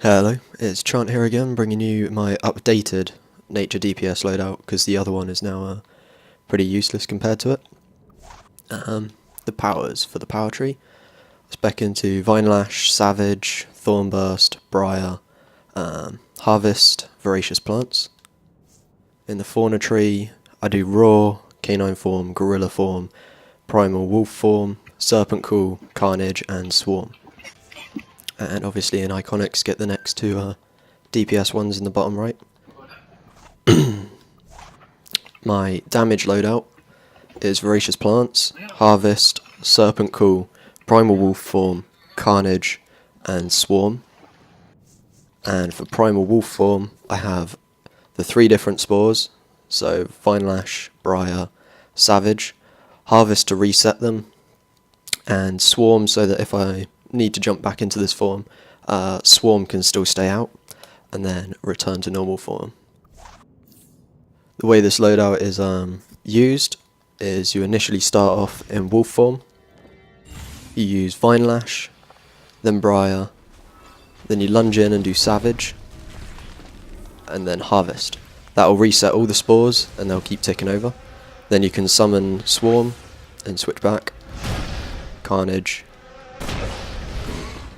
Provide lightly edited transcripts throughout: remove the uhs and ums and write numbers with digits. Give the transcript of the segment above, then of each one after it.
Hello, it's Chant here again, bringing you my updated nature DPS loadout, because the other one is now pretty useless compared to it. The powers for the power tree. Spec into Vine Lash, Savage, Thornburst, Briar, Harvest, Voracious Plants. In the fauna tree, I do Raw, Canine form, Gorilla form, Primal Wolf form, Serpent Call, Carnage, and Swarm. And obviously in Iconics, get the next two DPS ones in the bottom right. My damage loadout is Voracious Plants, Harvest, Serpent Call, Primal Wolf form, Carnage, and Swarm. And for Primal Wolf form, I have the three different spores, so Vine Lash, Briar, Savage, Harvest to reset them, and Swarm so that if I need to jump back into this form, Swarm can still stay out, and then return to normal form. The way this loadout is used is you initially start off in Wolf form, you use Vine Lash, then Briar, then you lunge in and do Savage, and then Harvest. That will reset all the spores and they'll keep ticking over. Then you can summon Swarm and switch back, Carnage,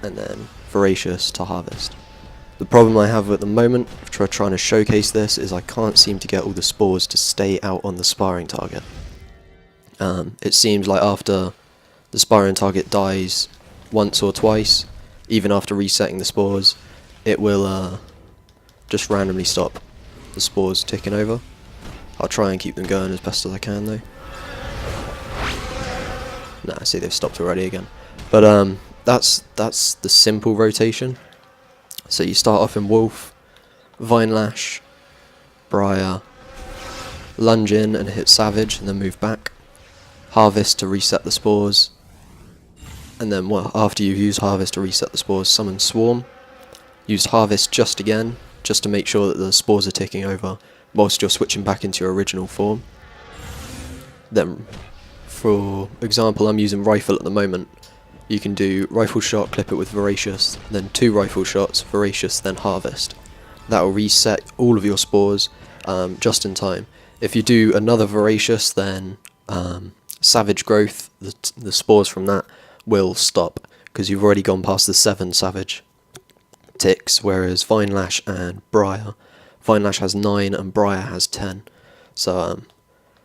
and then Voracious to Harvest. The problem I have at the moment for trying to showcase this is I can't seem to get all the spores to stay out on the sparring target. It seems like after the sparring target dies once or twice, even after resetting the spores, it will just randomly stop the spores ticking over. I'll try and keep them going as best as I can though. Nah, I see they've stopped already again. But that's the simple rotation. So you start off in Wolf, Vine Lash, Briar, lunge in and hit Savage and then move back, Harvest to reset the spores, and then after you've used Harvest to reset the spores, summon Swarm, use Harvest just again, just to make sure that the spores are ticking over whilst you're switching back into your original form. Then, for example, I'm using Rifle at the moment. You can do Rifle Shot, clip it with Voracious, then 2 Rifle Shots, Voracious, then Harvest. That will reset all of your spores just in time. If you do another Voracious, then Savage Growth, the spores from that will stop, because you've already gone past the 7 Savage ticks, whereas Vine Lash and Briar, Vine Lash has 9 and Briar has 10. So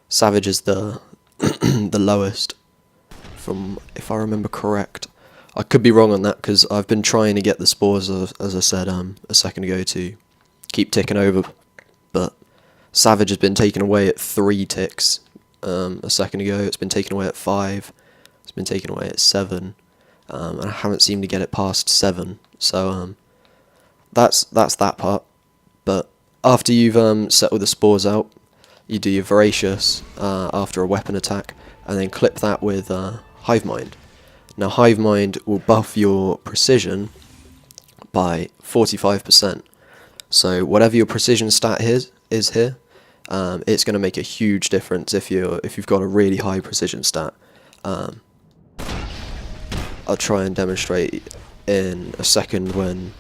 Savage is the the lowest, from, if I remember correct. I could be wrong on that because I've been trying to get the spores, as I said a second ago, to keep ticking over, but Savage has been taken away at 3 ticks a second ago. It's been taken away at 5, it's been taken away at 7, and I haven't seemed to get it past 7, so that's that part. But after you've set all the spores out, you do your Voracious after a weapon attack, and then clip that with Hive Mind. Now Hive Mind will buff your precision by 45%. So whatever your precision stat is here, it's going to make a huge difference if you've got a really high precision stat. I'll try and demonstrate in a second when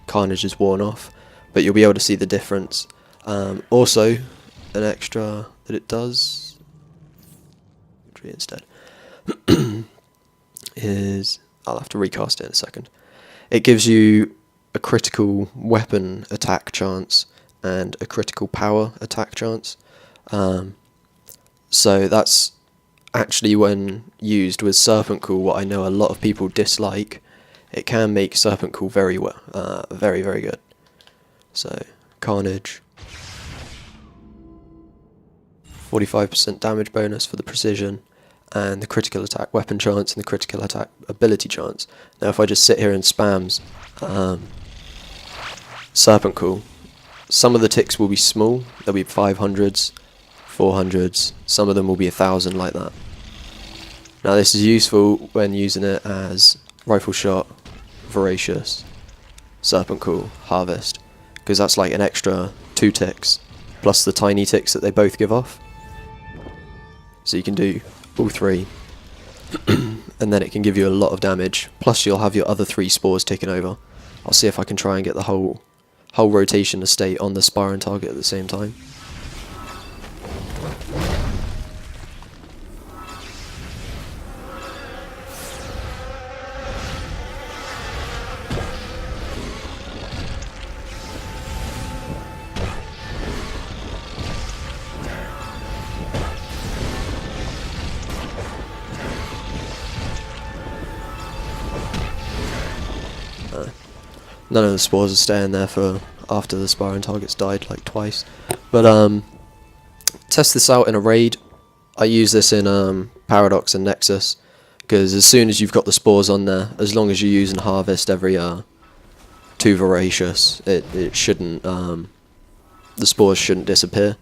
Carnage is worn off, but you'll be able to see the difference. Also, an extra that it does instead is, I'll have to recast it in a second. It gives you a critical weapon attack chance and a critical power attack chance. So that's actually, when used with Serpent Call, what I know a lot of people dislike. It can make Serpent Call very well, very good. So Carnage, 45% damage bonus for the precision, and the critical attack weapon chance and the critical attack ability chance. Now if I just sit here and spams Serpent Call, some of the ticks will be small, there'll be 500s, 400s, some of them will be 1,000 like that. Now this is useful when using it as Rifle Shot, Voracious, Serpent Call, Harvest, because that's like an extra 2 ticks, plus the tiny ticks that they both give off. So you can do all 3, and then it can give you a lot of damage, plus you'll have your other 3 spores ticking over, I'll see if I can try and get the whole rotation to stay on the sparring target at the same time. None of the spores are staying there for after the sparring target's died, like twice. But test this out in a raid. I use this in Paradox and Nexus, because as soon as you've got the spores on there, as long as you're using Harvest every 2 Voracious, it shouldn't, the spores shouldn't disappear.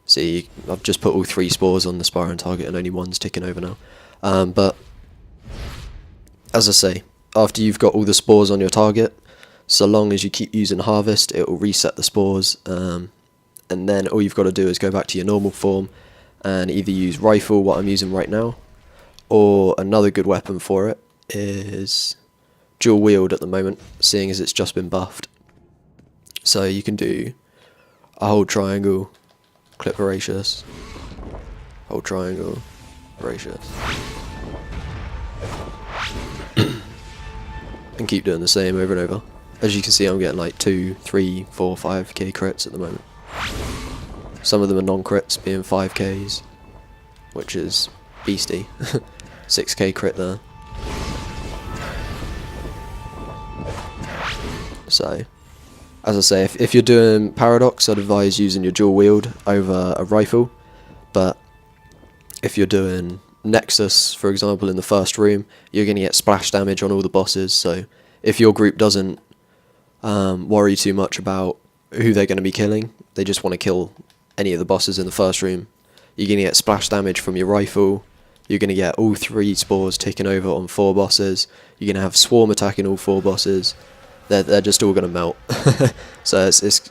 See, I've just put all 3 spores on the sparring target and only 1's ticking over now. But as I say, after you've got all the spores on your target, so long as you keep using Harvest, it will reset the spores, and then all you've got to do is go back to your normal form and either use Rifle, what I'm using right now, or another good weapon for it is Dual Wield at the moment, seeing as it's just been buffed. So you can do a hold triangle, clip Voracious, hold triangle, Voracious. And keep doing the same over and over. As you can see, I'm getting like 2, 3, 4, 5k crits at the moment. Some of them are non-crits, being 5ks, which is beastie. 6k crit there. So, as I say, if you're doing Paradox, I'd advise using your dual wield over a rifle. But if you're doing Nexus, for example, in the first room, you're going to get splash damage on all the bosses. So if your group doesn't worry too much about who they're going to be killing, they just want to kill any of the bosses in the first room, you're going to get splash damage from your rifle, you're going to get all 3 spores ticking over on 4 bosses, you're going to have swarm attacking all 4 bosses, they're just all going to melt. So it's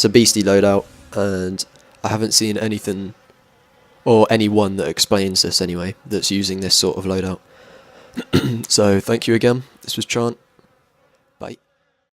a beastie loadout, and I haven't seen anything, or anyone that explains this anyway, that's using this sort of loadout. So thank you again, this was Chant.